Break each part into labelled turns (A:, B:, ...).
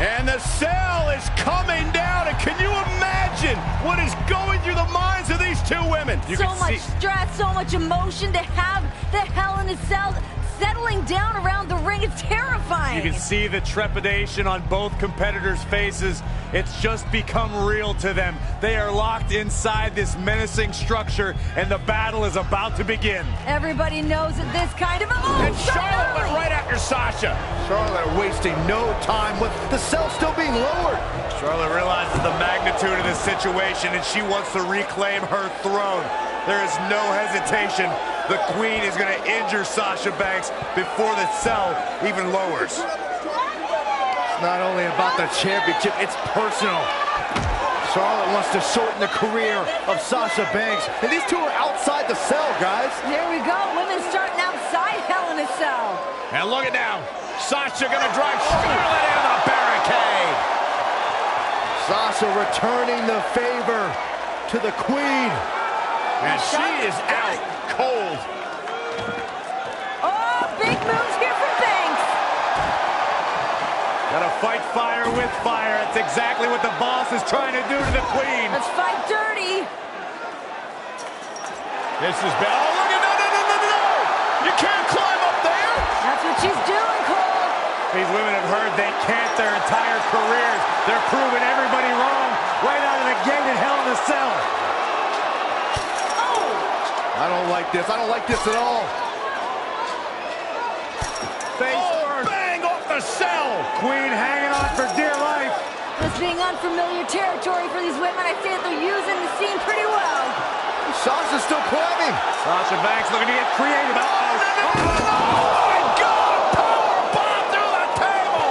A: And the cell is coming down, and can you imagine what is going through the minds of these two women?
B: So much stress, so much emotion to have the Hell in a Cell settling down around the ring. It's terrifying.
C: You can see the trepidation on both competitors' faces. It's just become real to them. They are locked inside this menacing structure, and the battle is about to begin.
B: Everybody knows that this kind of...
A: And Charlotte went right after Sasha.
D: Charlotte wasting no time with the cell still being lowered.
C: Charlotte realizes the magnitude of this situation, and she wants to reclaim her throne. There is no hesitation. The Queen is going to injure Sasha Banks before the cell even lowers.
D: It's not only about the championship, it's personal. Charlotte wants to shorten the career of Sasha Banks. And these two are outside the cell, guys.
B: There we go. Women starting outside Hell in a Cell.
A: And look at now. Sasha going to drive Charlotte into the barricade.
D: Sasha returning the favor to the Queen.
A: And she is out cold.
B: Oh, big moves here from Banks.
C: Gotta fight fire with fire. That's exactly what the boss is trying to do to the Queen.
B: Let's fight dirty.
A: This is bad. Oh, look at no. You can't climb up there.
B: That's what she's doing, Cole.
C: These women have heard they can't their entire careers. They're proving everybody wrong right out of the gate in Hell in a Cell.
D: I don't like this. I don't like this at all.
C: Face first.
A: Bang off the cell.
C: Queen hanging on for dear life.
B: This being unfamiliar territory for these women, I say that they're using the scene pretty well.
D: Sasha's still climbing.
C: Sasha Banks looking to get creative.
A: Oh my God! Power bomb through the table.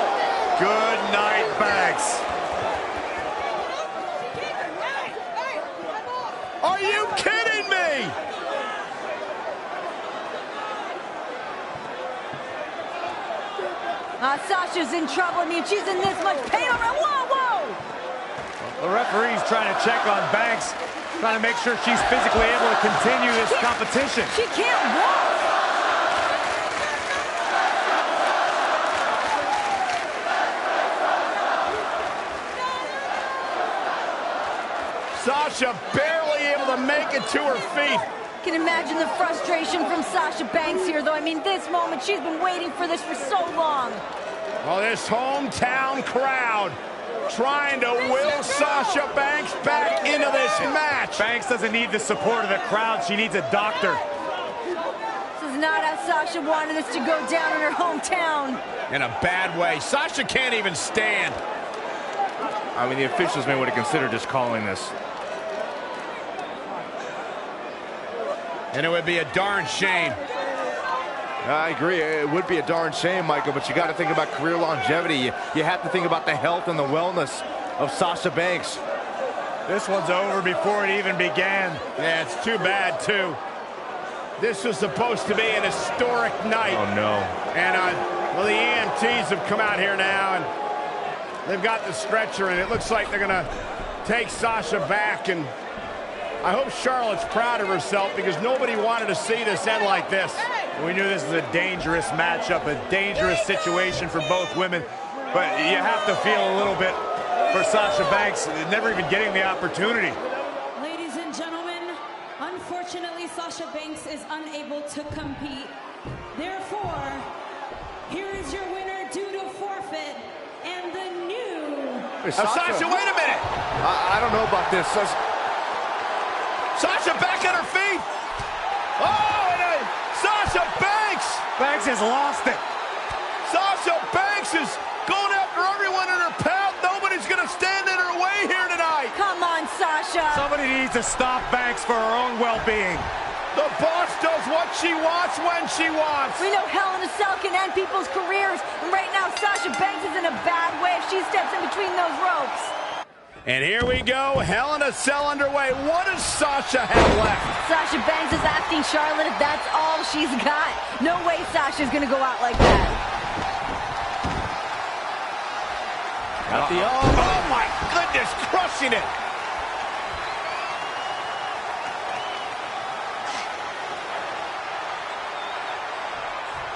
C: Good night, Banks.
A: Are you kidding me?
B: Sasha's in trouble. I mean, she's in this much pain already. Whoa!
C: The referee's trying to check on Banks, trying to make sure she's physically able to continue this competition.
B: She can't walk.
A: Sasha barely able to make it to her feet.
B: Can imagine the frustration from Sasha Banks here, though. I mean, this moment, she's been waiting for this for so long.
A: Well, this hometown crowd trying to will Sasha Banks back into this match.
C: Banks doesn't need the support of the crowd. She needs a doctor.
B: This is not how Sasha wanted this to go down in her hometown.
A: In a bad way. Sasha can't even stand.
D: I mean, the officials may want to consider just calling this.
A: And it would be a darn shame.
D: I agree. It would be a darn shame, Michael, but you got to think about career longevity. You have to think about the health and the wellness of Sasha Banks.
C: This one's over before it even began.
A: Yeah, it's too bad, too. This was supposed to be an historic night.
D: Oh, no.
A: And, well, the EMTs have come out here now, and they've got the stretcher, and it looks like they're going to take Sasha back, and I hope Charlotte's proud of herself because nobody wanted to see this end like this.
C: We knew this was a dangerous matchup, a dangerous situation for both women, but you have to feel a little bit for Sasha Banks, never even getting the opportunity.
E: Ladies and gentlemen, unfortunately, Sasha Banks is unable to compete. Therefore, here is your winner due to forfeit, and the new...
A: Sasha, wait a minute!
D: I don't know about this.
A: Sasha back on her feet! Oh, and Sasha Banks!
C: Banks has lost it.
A: Sasha Banks is going after everyone in her path. Nobody's going to stand in her way here tonight.
B: Come on, Sasha.
C: Somebody needs to stop Banks for her own well-being.
A: The boss does what she wants when she wants.
B: We know Hell in a Cell can end people's careers, and right now Sasha Banks is in a bad way if she steps in between those ropes.
A: And here we go, Hell in a Cell underway. What does Sasha have left?
B: Sasha Banks is asking Charlotte if that's all she's got. No way Sasha's gonna go out like that.
A: Got the oh my goodness, crushing it.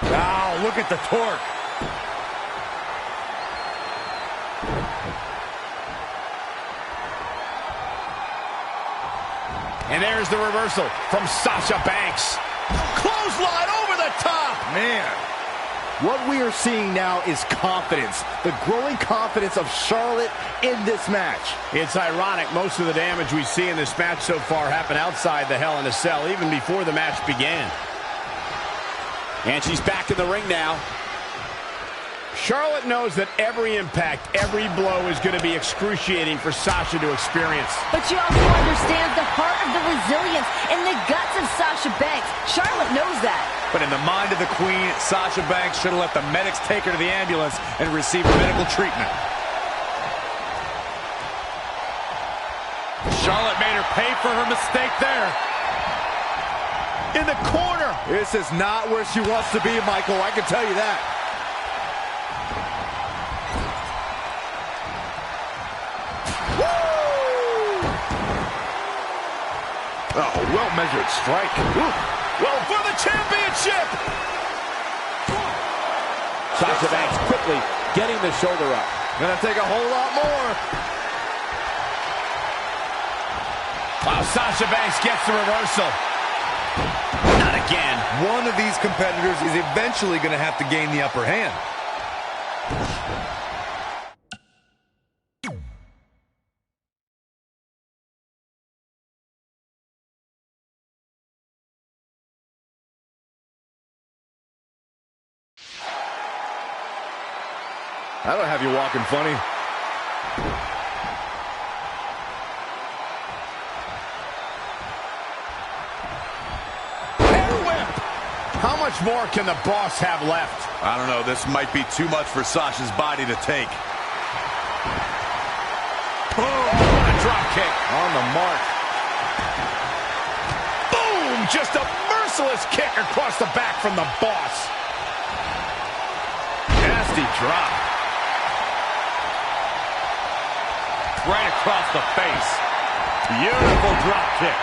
C: Wow, look at the torque.
A: And there's the reversal from Sasha Banks. Clothesline over the top.
D: Man, what we are seeing now is confidence. The growing confidence of Charlotte in this match.
A: It's ironic, most of the damage we see in this match so far happened outside the Hell in a Cell, even before the match began. And she's back in the ring now. Charlotte knows that every impact, every blow is going to be excruciating for Sasha to experience.
B: But she also understands the heart of the resilience and the guts of Sasha Banks. Charlotte knows that.
C: But in the mind of the Queen, Sasha Banks should have let the medics take her to the ambulance and receive medical treatment. Charlotte made her pay for her mistake there.
A: In the corner.
D: This is not where she wants to be, Michael. I can tell you that.
A: Oh, well-measured strike. Ooh. Well, for the championship! Sasha Banks quickly getting the shoulder up.
D: Gonna take a whole lot more.
A: Wow, Sasha Banks gets the reversal. Not again.
C: One of these competitors is eventually going to have to gain the upper hand.
D: That'll have you walking funny.
A: How much more can the boss have left?
C: I don't know. This might be too much for Sasha's body to take.
A: Boom! What a drop kick.
D: On the mark.
A: Boom! Just a merciless kick across the back from the boss. Nasty drop. Right across the face. Beautiful drop kick.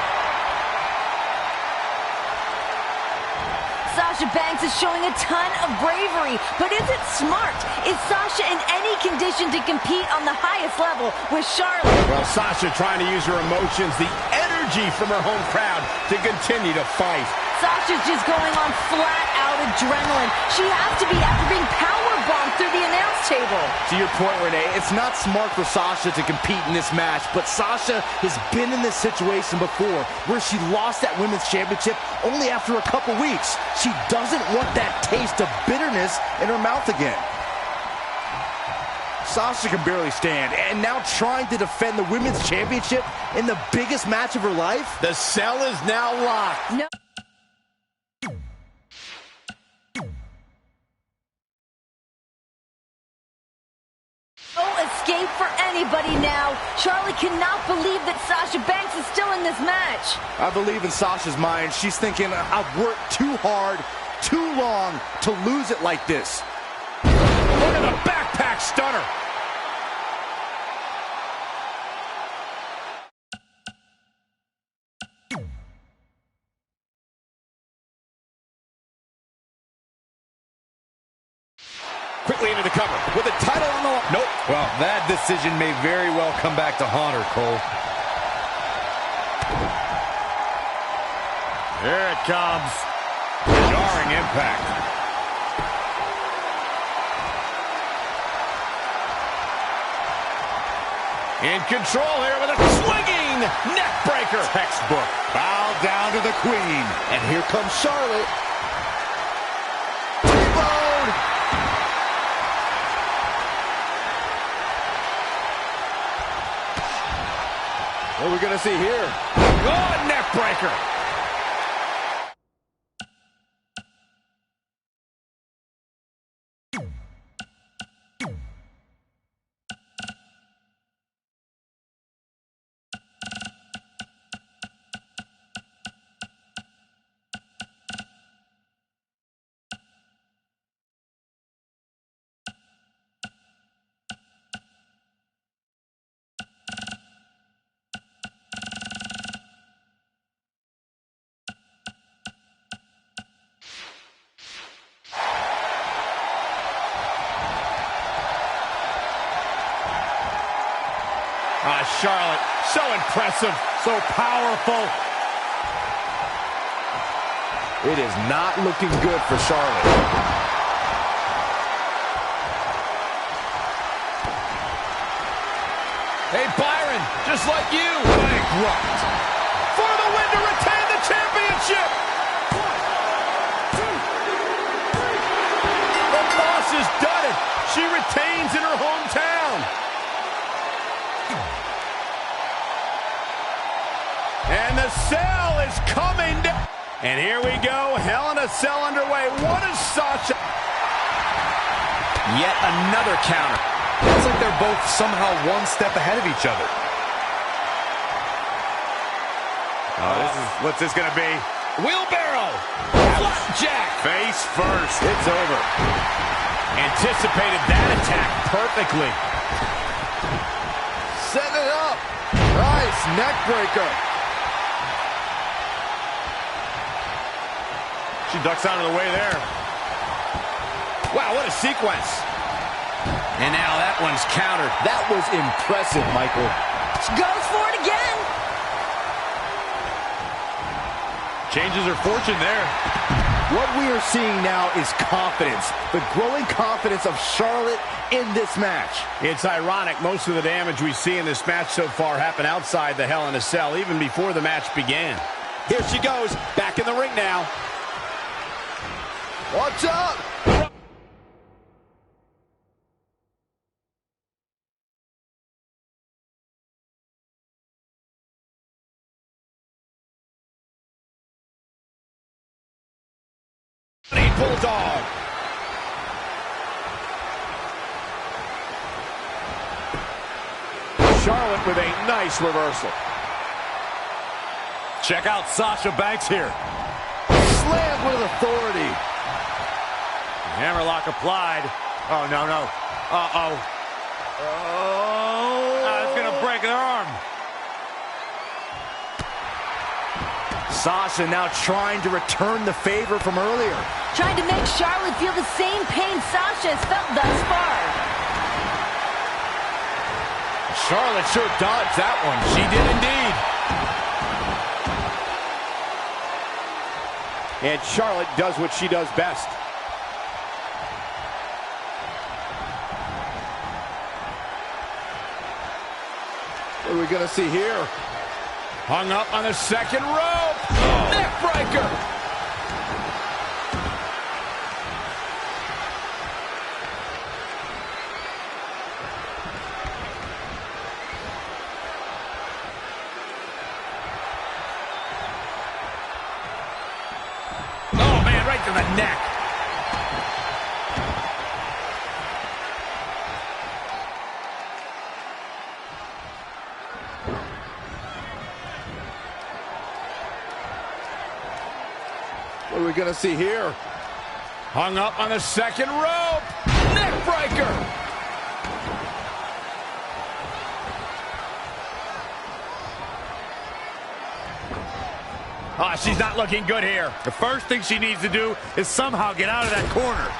B: Sasha Banks is showing a ton of bravery, but is it smart? Is Sasha in any condition to compete on the highest level with Charlotte?
A: Well, Sasha trying to use her emotions, the energy from her home crowd to continue to fight.
B: Sasha's just going on flat-out adrenaline. She has to be after being powerbombed through the announce table.
D: To your point, Renee, it's not smart for Sasha to compete in this match, but Sasha has been in this situation before where she lost that women's championship only after a couple weeks. She doesn't want that taste of bitterness in her mouth again. Sasha can barely stand, and now trying to defend the women's championship in the biggest match of her life?
A: The cell is now locked.
B: No. No escape for anybody now. Charlotte cannot believe that Sasha Banks is still in this match.
D: I believe in Sasha's mind. She's thinking, I've worked too hard, too long to lose it like this.
A: Look at the backpack stunner. Quickly into the cover with the title on the line. Nope.
C: Well, that decision may very well come back to haunt her, Cole.
A: Here it comes. Jarring impact. In control here with a swinging neck breaker.
C: Textbook. Bow down to the Queen.
D: And here comes Charlotte. What are we going to see here?
A: Oh, neck breaker. Charlotte, so impressive, so powerful,
D: It is not looking good for Charlotte.
F: Hey, Byron, just like you. Bankrupt.
A: For the win to retain the championship. 1, 2, 3. The boss has done it. She retains in her hometown. And the cell is coming down. And here we go. Hell in a Cell underway. What is Sasha?
F: Yet another counter.
C: Looks like they're both somehow one step ahead of each other. What's this gonna be?
F: Wheelbarrow. Flapjack.
C: Face first.
A: It's over. Anticipated that attack perfectly.
D: Set it up. Nice neck breaker.
C: She ducks out of the way there.
A: Wow, what a sequence.
F: And now that one's countered.
D: That was impressive, Michael.
B: She goes for it again.
C: Changes her fortune there.
D: What we are seeing now is confidence. The growing confidence of Charlotte in this match.
A: It's ironic. Most of the damage we see in this match so far happened outside the Hell in a Cell, even before the match began.
F: Here she goes. Back in the ring now.
D: Watch out!
A: Bulldog. Charlotte with a nice reversal.
C: Check out Sasha Banks here.
D: Slammed with authority.
C: Hammerlock applied. Oh, no, no. Uh-oh. Oh. It's going to break her arm.
D: Sasha now trying to return the favor from earlier.
B: Trying to make Charlotte feel the same pain Sasha has felt thus far.
F: Charlotte sure dodged that one. She did indeed.
A: And Charlotte does what she does best.
D: What are we going to see here?
A: Hung up on the second rope. Neck breaker.
F: Oh, man, right to the neck.
D: What are we going to see here?
A: Hung up on the second rope. Neck breaker. Oh, she's not looking good here.
C: The first thing she needs to do is somehow get out of that corner.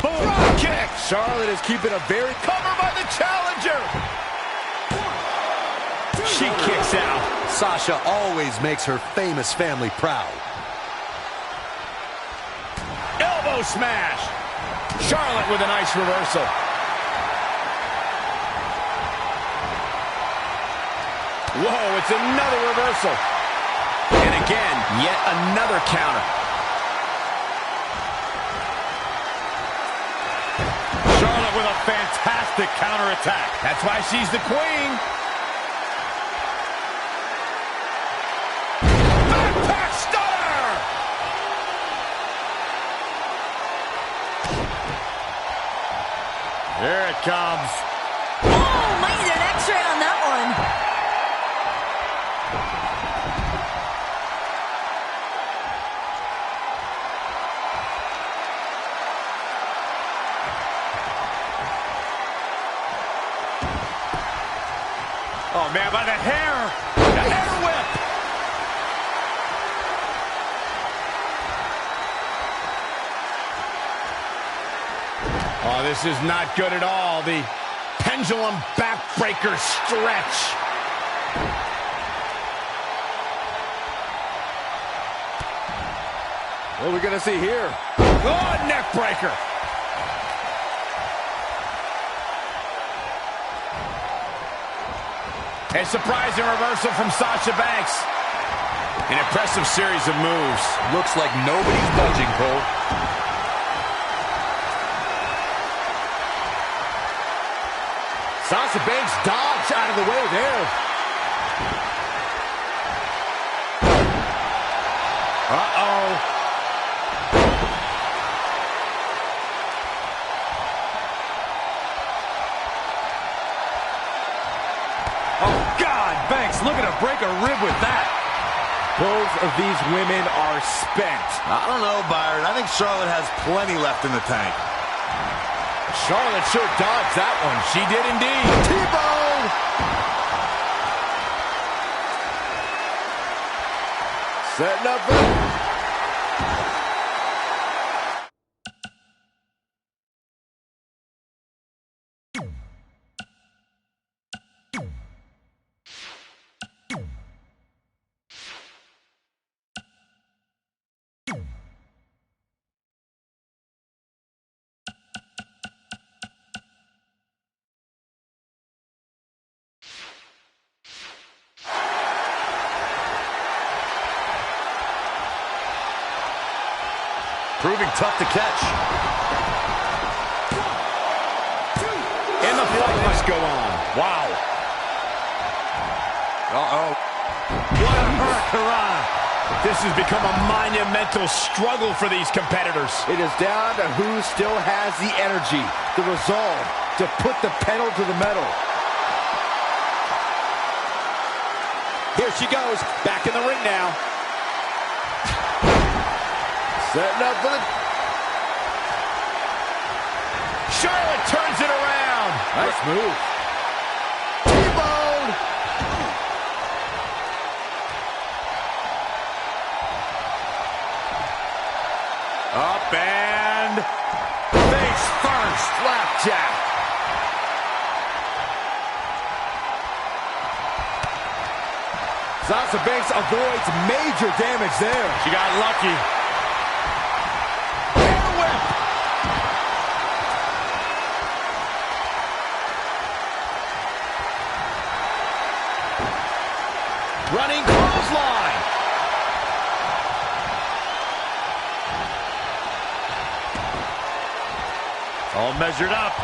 A: Drop kick.
D: Charlotte is keeping a very...
A: Cover by the challenger. She kicks out.
G: Sasha always makes her famous family proud.
A: Elbow smash. Charlotte with a nice reversal. Whoa, it's another reversal.
F: And again, yet another counter.
C: Charlotte with a fantastic counterattack.
A: That's why she's the queen. Backpack stunner.
C: Here it comes.
B: Oh, might need an X-ray on that one.
C: Oh, man, by the hair. The hair whip.
A: Oh, this is not good at all. The pendulum backbreaker stretch.
D: What are we gonna see here?
F: Oh, neck breaker.
A: A surprising reversal from Sasha Banks.
F: An impressive series of moves.
G: Looks like nobody's budging, Cole.
D: Sasha Banks dodged out of the way there. Uh-oh.
F: Oh, God, Banks looking to break a rib with that.
D: Both of these women are spent.
C: I don't know, Byron. I think Charlotte has plenty left in the tank.
D: Charlotte sure dodged that one.
F: She did indeed.
D: T-bone! Setting up for...
G: Proving tough to catch.
A: And the fight must go on.
F: Wow.
G: Uh-oh.
F: What a hurricane.
A: This has become a monumental struggle for these competitors.
D: It is down to who still has the energy, the resolve to put the pedal to the metal.
F: Here she goes, back in the ring now.
D: Setting up for the...
A: Charlotte turns it around.
D: Nice move. T-bone!
F: Up and face first.
D: Flapjack. Sasha Banks avoids major damage there.
F: She got lucky.
A: Running clothesline.
F: All measured up.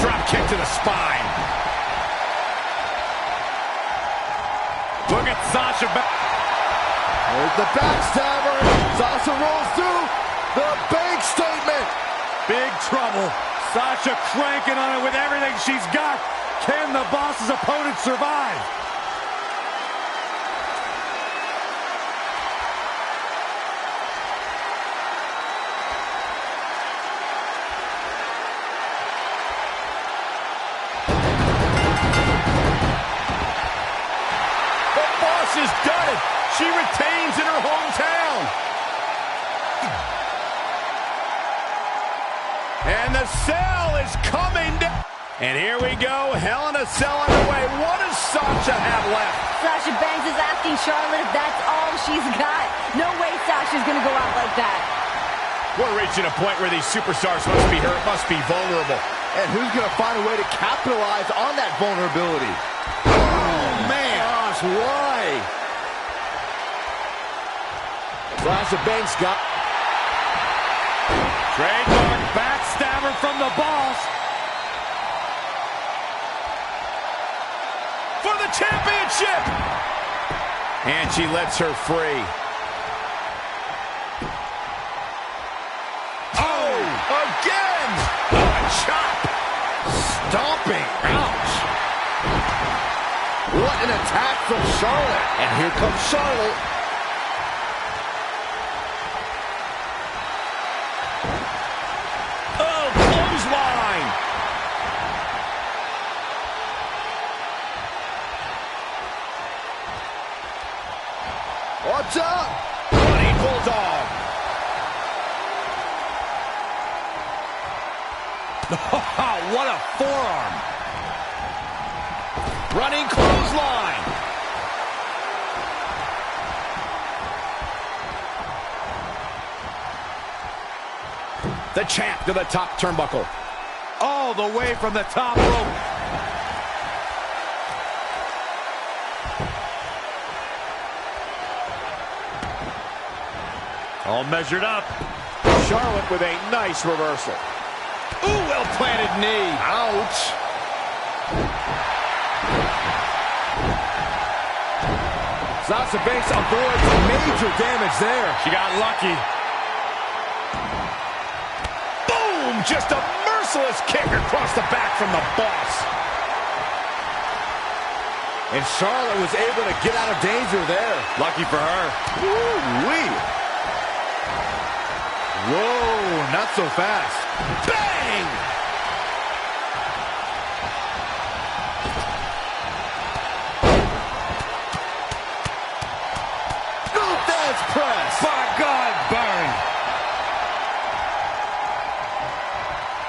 A: Drop kick to the spine.
F: Look at Sasha Banks.
D: There's the backstabber. Sasha rolls through. The Banks statement.
F: Big trouble. Sasha cranking on it with everything she's got. Can the boss's opponent survive?
A: Has done it. She retains in her hometown. And the cell is coming down. And here we go. Hell in a Cell underway. What does Sasha have left?
B: Sasha Banks is asking Charlotte if that's all she's got. No way Sasha's gonna go out like that.
A: We're reaching a point where these superstars must be hurt, must be vulnerable.
D: And who's gonna find a way to capitalize on that vulnerability?
A: Oh, man.
D: Gosh, why? Sasha Banks got...
F: Trademark backstabber from the boss.
A: For the championship. And she lets her free. Oh, again. A chop.
D: Stomping. Ouch. What an attack from Charlotte. And here comes Charlotte.
A: Oh, clothesline.
D: Watch out.
A: Running bulldog.
F: What a forearm.
A: Running clothesline. The champ to the top turnbuckle.
F: All the way from the top rope. All measured up.
A: Charlotte with a nice reversal. Ooh, well-planted knee. Ouch.
F: Sasha Banks avoids major damage there. She got lucky.
A: Boom! Just a merciless kick across the back from the boss.
F: And Charlotte was able to get out of danger there. Lucky for her.
A: Woo-wee.
F: Whoa, not so fast.
A: Bang!
F: That's press. By God, burn.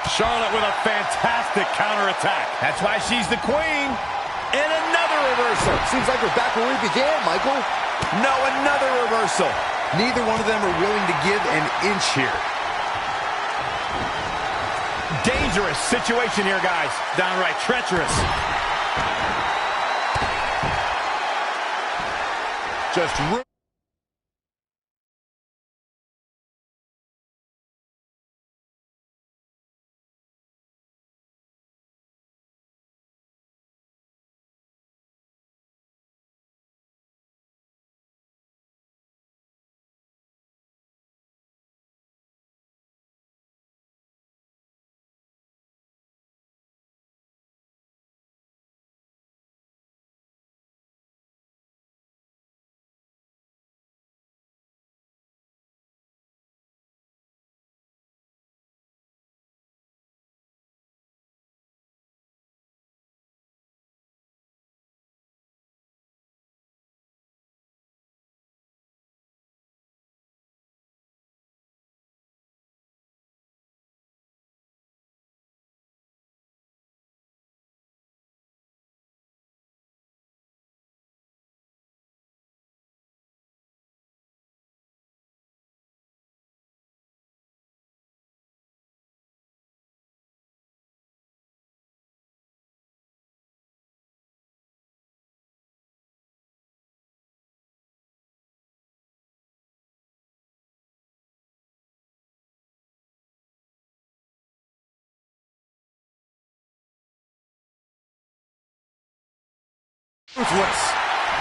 F: Charlotte with a fantastic counterattack.
A: That's why she's the queen.
D: And another reversal. Seems like we're back where we began, Michael.
A: No, another reversal.
G: Neither one of them are willing to give an inch here.
A: Dangerous situation here, guys.
F: Downright treacherous.
A: Just ruthless.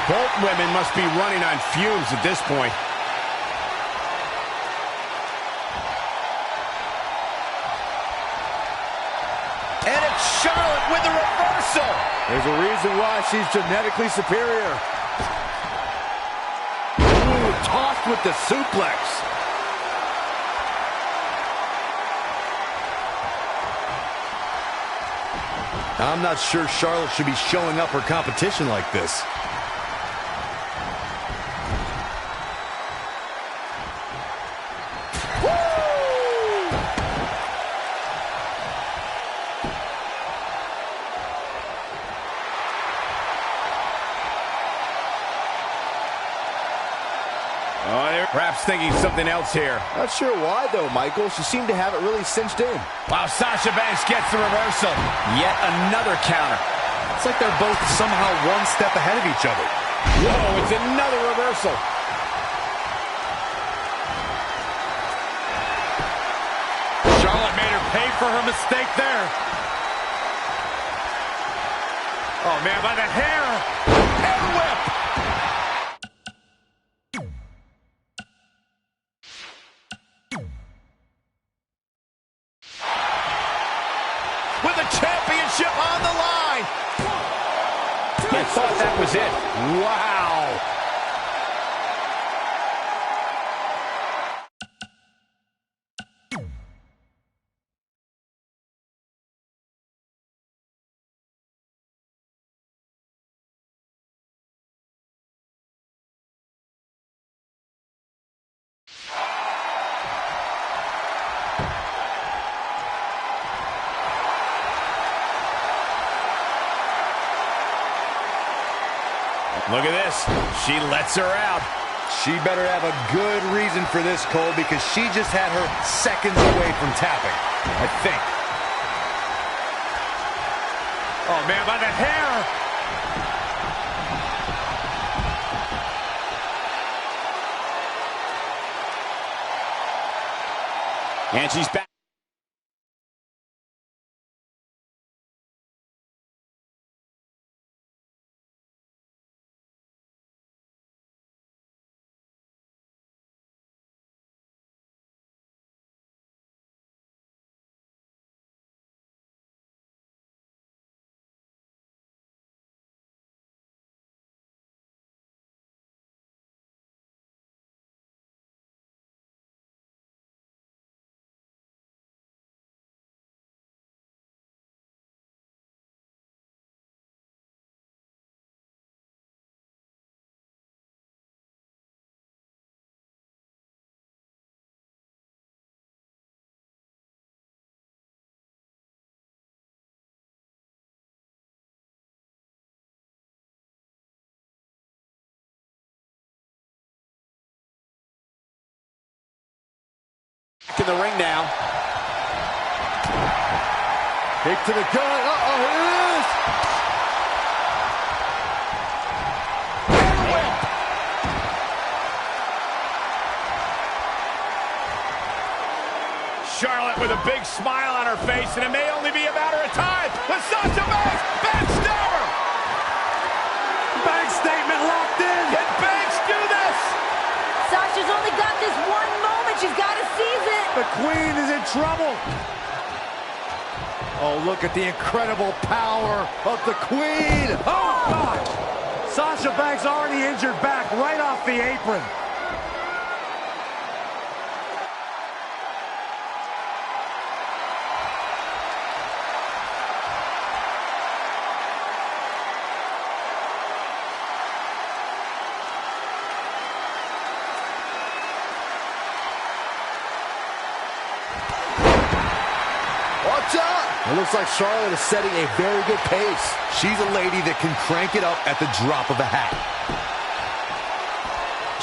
A: Both women must be running on fumes at this point.
D: And it's Charlotte with the reversal.
F: There's a reason why she's genetically superior.
D: Ooh, tossed with the suplex.
G: I'm not sure Charlotte should be showing up her competition like this.
A: Perhaps thinking something else here.
D: Not sure why, though, Michael. She seemed to have it really cinched in.
A: Wow, Sasha Banks gets the reversal.
D: Yet another counter.
G: It's like they're both somehow one step ahead of each other.
A: Whoa, it's another reversal.
F: Charlotte made her pay for her mistake there. Oh, man, by the hair.
A: Hair whip. With the championship on the line. I thought that was it. Wow. Look at this. She lets her out.
G: She better have a good reason for this, Cole, because she just had her seconds away from tapping, I think.
F: Oh, man, by the hair.
H: And she's back. In the ring now.
D: Kick to the gut. Uh-oh, here it is.
A: Charlotte with a big smile on her face, and it may only be a matter of time. But Sasha Banks, backstabber!
F: Banks statement locked in.
A: Can Banks do this?
B: Sasha's only got this one moment. She's got to seize it.
F: The Queen is in trouble.
D: Oh, look at the incredible power of the Queen.
F: Oh, God. Sasha Banks already injured back right off the apron.
D: Watch out! It looks like Charlotte is setting a very good pace.
G: She's a lady that can crank it up at the drop of a hat.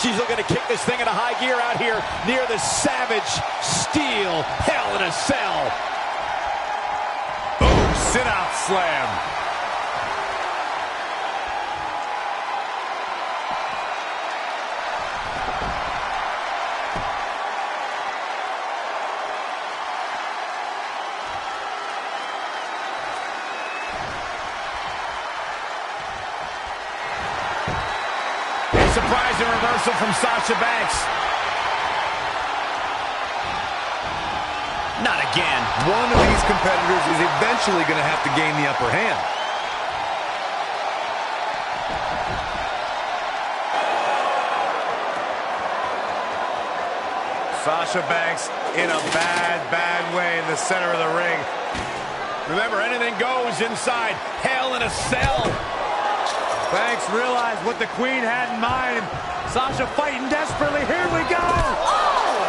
H: She's looking to kick this thing into high gear out here near the Savage Steel Hell in a Cell.
C: Boom, sit-out slam.
A: Surprising reversal from Sasha Banks.
H: Not again.
G: One of these competitors is eventually going to have to gain the upper hand.
C: Sasha Banks in a bad way in the center of the ring.
A: Remember, anything goes inside Hell in a Cell.
F: Banks realized what the Queen had in mind. Sasha fighting desperately. Here we go.
B: Oh!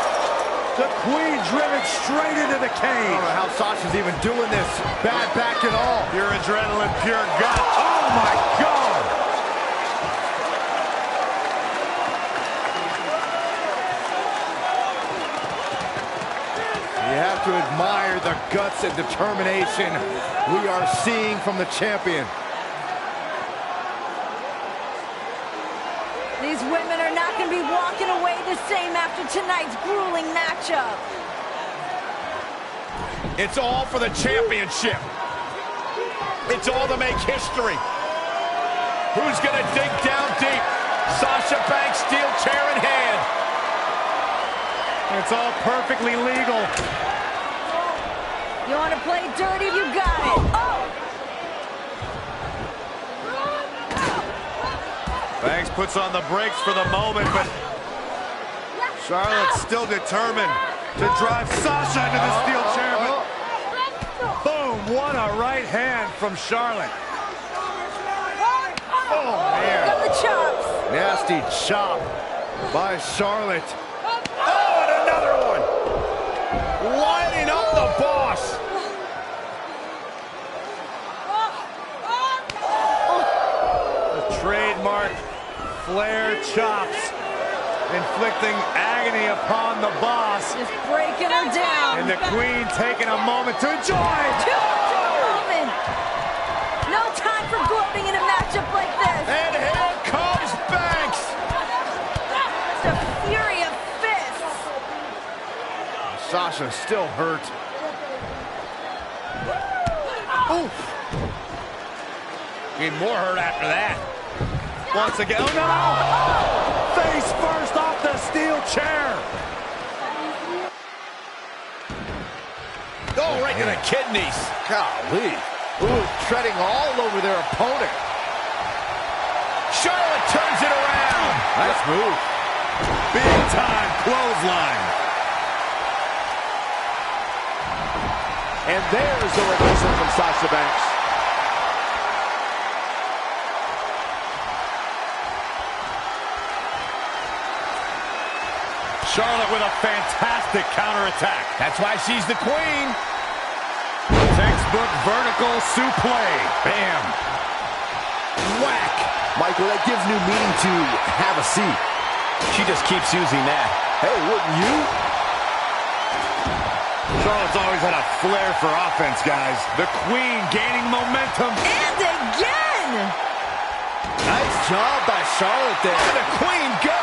F: The Queen driven straight into the
D: I
F: cage.
D: don't know how Sasha's even doing this. Bad back and all.
C: Pure adrenaline, pure gut.
F: Oh, my God.
D: You have to admire the guts and determination we are seeing from the champion.
B: These women are not going to be walking away the same after tonight's grueling matchup.
A: It's all for the championship. It's all to make history. Who's going to dig down deep? Sasha Banks, steel chair in hand.
F: It's all perfectly legal.
B: You want to play dirty? You got it. Oh!
C: Banks puts on the brakes for the moment, but Charlotte's still determined to drive Sasha into the steel chair. But
F: Boom, what a right hand from Charlotte.
D: Oh, man.
B: Got the chops.
D: Nasty chop by Charlotte.
A: Oh, and another one. Lining up the boss.
F: The trademark Flair chops.
C: inflicting agony upon the boss.
B: Just breaking her down.
C: And the Queen taking a moment to enjoy.
B: Woman. No time for gloating in a matchup like this.
A: And here comes Banks.
B: It's a fury of fists.
A: Sasha still hurt. Oof. Need more hurt after that.
C: Once again, oh no! Face first off the steel chair.
H: Oh, right to the kidneys.
D: Golly. Ooh, treading all over their opponent.
H: Charlotte turns it around.
C: Nice move. Big time clothesline.
D: And there's the reversal from Sasha Banks.
C: Charlotte with a fantastic counterattack.
H: That's why she's the queen.
C: Textbook vertical suplex. Bam.
H: Whack.
D: Michael, that gives new meaning to have a seat.
H: She just keeps using that.
D: Hey, wouldn't you?
C: Charlotte's always had a flair for offense, guys. The Queen gaining momentum.
B: And again.
D: Nice job by Charlotte there.
H: Look at the Queen go.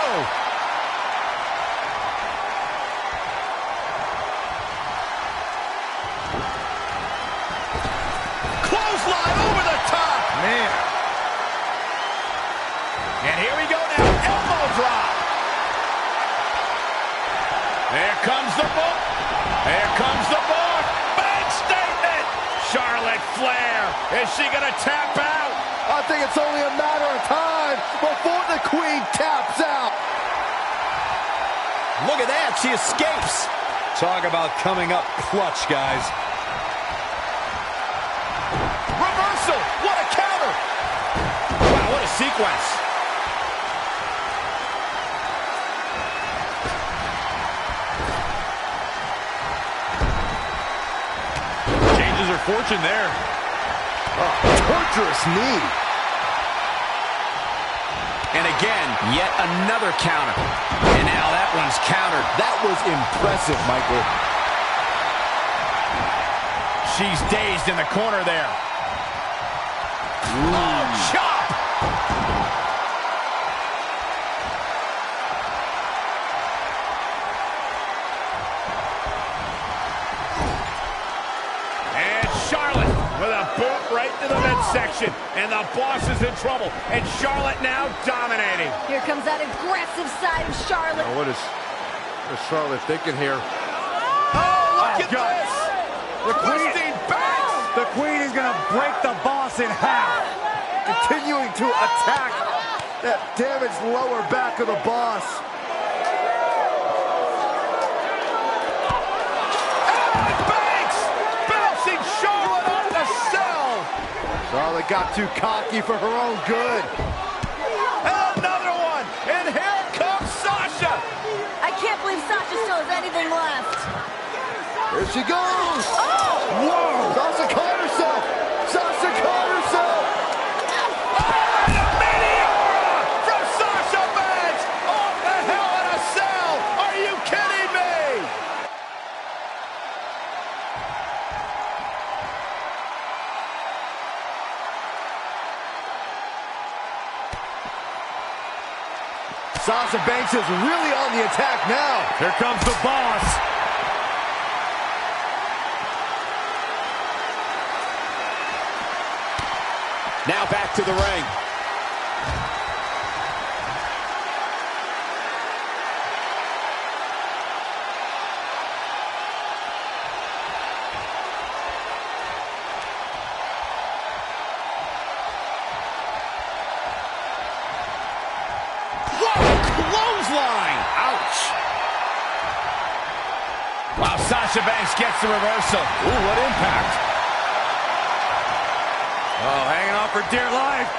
H: Clothesline over the top.
C: Man.
H: And here we go now. Elbow drop. There comes the book. Here comes the book. Big statement. Charlotte Flair. Is she going to tap out?
D: I think it's only a matter of time before the Queen taps out.
H: Look at that. She escapes.
C: Talk about coming up clutch, guys.
H: Reversal. What a counter. Wow, what a sequence.
C: Changes her fortune there.
D: Torturous knee.
H: And again, yet another counter. And now that one's countered.
D: That was impressive, Michael.
H: She's dazed in the corner there. Oh, chop! And Charlotte with a boot right to the midsection. And the boss is in trouble. And Charlotte now dominating.
B: Here comes that aggressive side of Charlotte.
D: What is Charlotte thinking here?
H: Oh, look at this!
C: The Queen,
H: Twisting Banks!
C: the Queen is going to break the boss in half.
D: Continuing to attack that damaged lower back of the boss.
H: And Banks! Bouncing Charlotte off the cell!
D: Charlotte got too cocky for her own good.
H: And another one! And here comes Sasha!
B: I can't believe Sasha still has anything left.
D: Here she goes.
B: Oh!
D: Whoa! Sasha caught herself. Sasha caught herself.
H: And a meteora from Sasha Banks! Off the Hell in a Cell! Are you kidding me?
D: Sasha Banks is really on the attack now.
C: Here comes the boss.
H: Now back to the ring. Clothesline! Ouch! Wow, Sasha Banks gets the reversal. Ooh, what impact.
C: Oh, hanging on for dear life.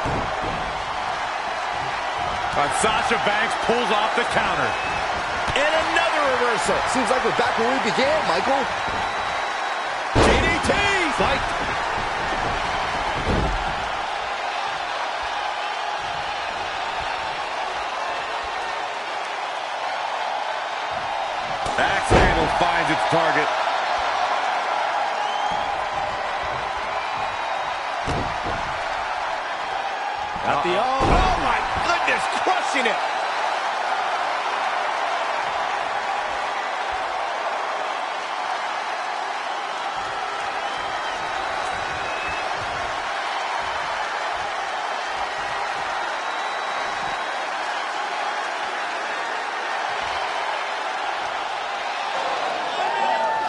C: But Sasha Banks pulls off the counter.
H: And another reversal.
D: Seems like we're back where we began, Michael.
H: DDT!
C: Fight.
F: Axe handle finds its target.
H: Got the oh my goodness, crushing it.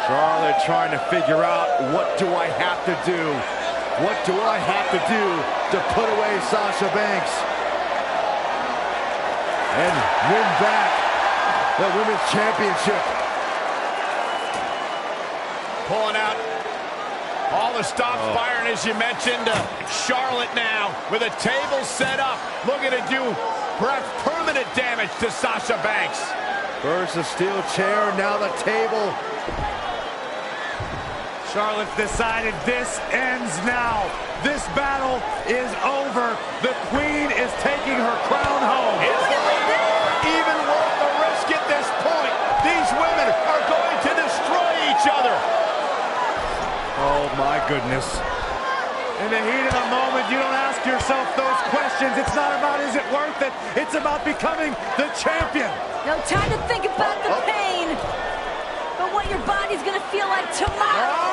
F: Charlotte trying to figure out, what do I have to do? What do I have to do to put away Sasha Banks and win back the Women's Championship?
A: Pulling out all the stops firing, as you mentioned. Charlotte now with a table set up, looking to do perhaps permanent damage to Sasha Banks.
F: First a steel chair, now the table. Charlotte's decided this ends now. This battle is over. The Queen is taking her crown home.
A: Is the even worth the risk at this point? These women are going to destroy each other.
F: Oh my goodness. In the heat of the moment, you don't ask yourself those questions. It's not about is it worth it. It's about becoming the champion.
B: No time to think about the pain, but what your body's gonna feel like tomorrow.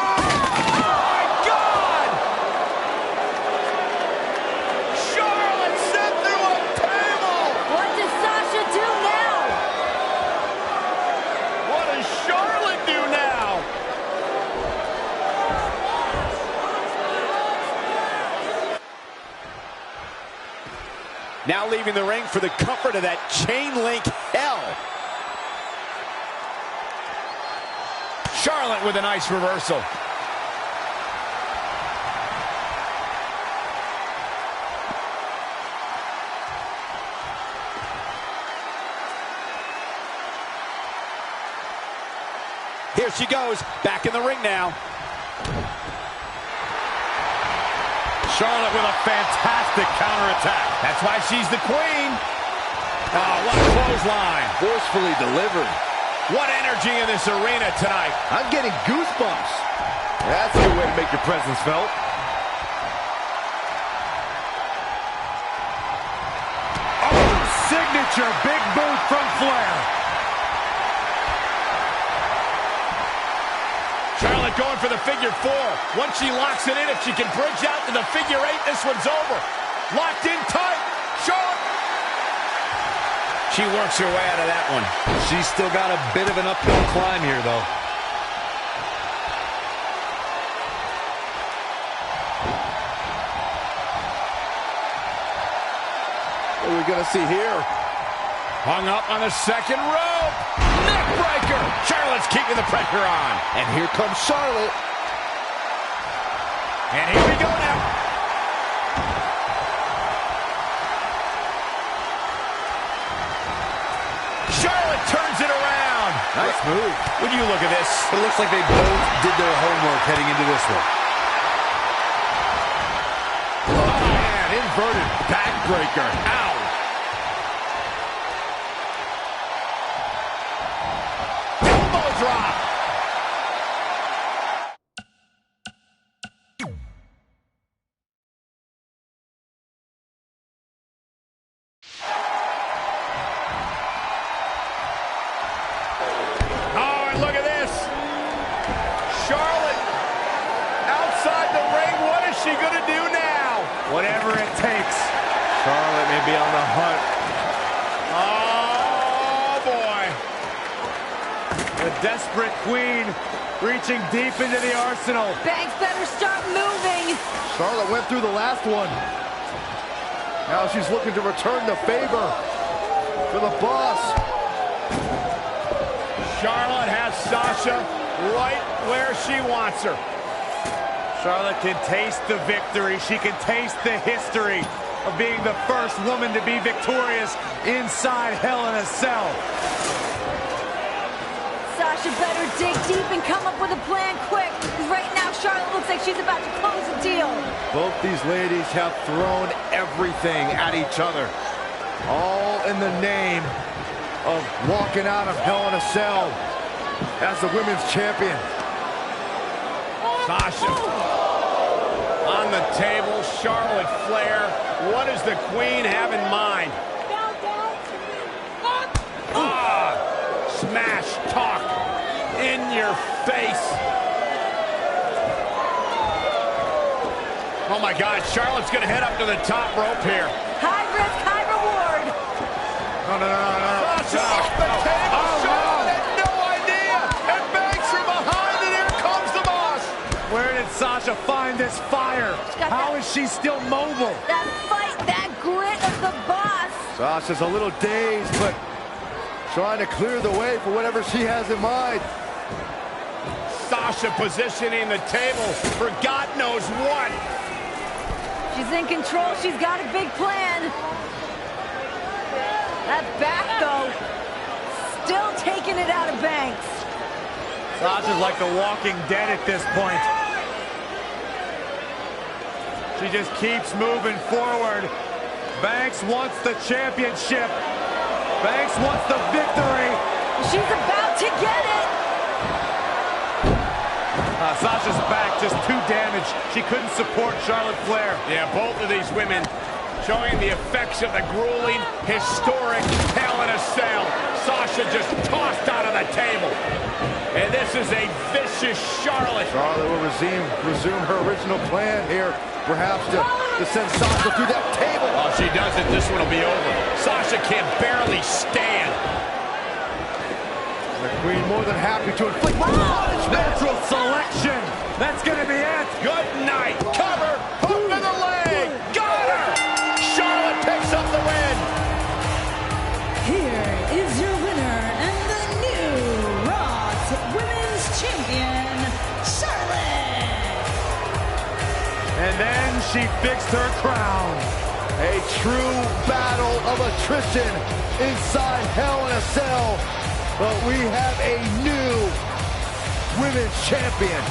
H: Now leaving the ring for the comfort of that chain link hell. Charlotte with a nice reversal. Here she goes, back in the ring now.
F: Charlotte with a fantastic counterattack.
A: That's why she's the queen.
H: Oh, what a clothesline.
D: Forcefully delivered.
A: What energy in this arena tonight.
D: I'm getting goosebumps. That's a good way to make your presence felt.
F: Oh, signature big boot from Flair.
A: Charlotte going for the figure four. Once she locks it in, if she can bridge out to the figure eight, this one's over. Locked in tight. Charlotte.
H: She works her way out of that one.
G: She's still got a bit of an uphill climb here, though.
D: What are we going to see here?
A: Hung up on the second rope. Neck breaker. Charlotte's keeping the pressure on.
D: And here comes Charlotte.
A: And here we go now. Charlotte turns it around.
D: Nice move.
A: When you look at this,
G: It looks like they both did their homework heading into this one.
A: oh man, inverted backbreaker. Ow. Elbow drop. Oh, and look at this. Charlotte outside the ring. What is she going to do now?
F: Whatever it takes. Charlotte may be on the hunt.
A: Oh, boy.
F: The desperate Queen reaching deep into the arsenal.
B: Banks better start moving.
D: Charlotte went through the last one. Now she's looking to return the favor for the boss.
A: Charlotte has Sasha right where she wants her.
F: Charlotte can taste the victory. She can taste the history of being the first woman to be victorious inside Hell in a Cell.
B: Sasha better dig deep and come up with a plan quick. 'Cause right now, Charlotte looks like she's about to close the deal.
D: Both these ladies have thrown everything at each other. All in the name of walking out of Hell in a Cell
F: as the women's champion.
A: Sasha on the table. Charlotte Flair. What does the Queen have in mind? Smash talk in your face. Oh my God, Charlotte's gonna head up to the top rope here.
B: High risk, high reward.
F: No.
A: Sasha off the table. Charlotte had no idea. And Banks from behind, and here comes the boss.
F: Where did Sasha find this fire? How is she still mobile?
B: That fight, that grit of the boss.
F: Sasha's a little dazed, but trying to clear the way for whatever she has in mind.
A: Sasha positioning the table for God knows what.
B: She's in control. She's got a big plan. That back, though, still taking it out of Banks.
F: Sasha's like the walking dead at this point. She just keeps moving forward. Banks wants the championship. Banks wants the victory.
B: She's about to get it.
F: Sasha's back just too damaged. She couldn't support Charlotte Flair.
A: Yeah, both of these women showing the effects of the grueling, historic Hell in a Cell. Sasha just tossed out of the table. And this is a vicious Charlotte.
F: Charlotte will resume her original plan here, perhaps to send Sasha through that table.
A: Oh, if she does it, this one will be over. Sasha can barely stand.
F: The Queen more than happy to inflict natural selection. That's going to be it.
A: Good night. Cover. Hook to the leg. Got her. Charlotte picks up the win.
E: Here is your winner and the new Raw Women's Champion, Charlotte.
F: And then she fixed her crown. A true battle of attrition inside Hell in a Cell. But we have a new women's champion.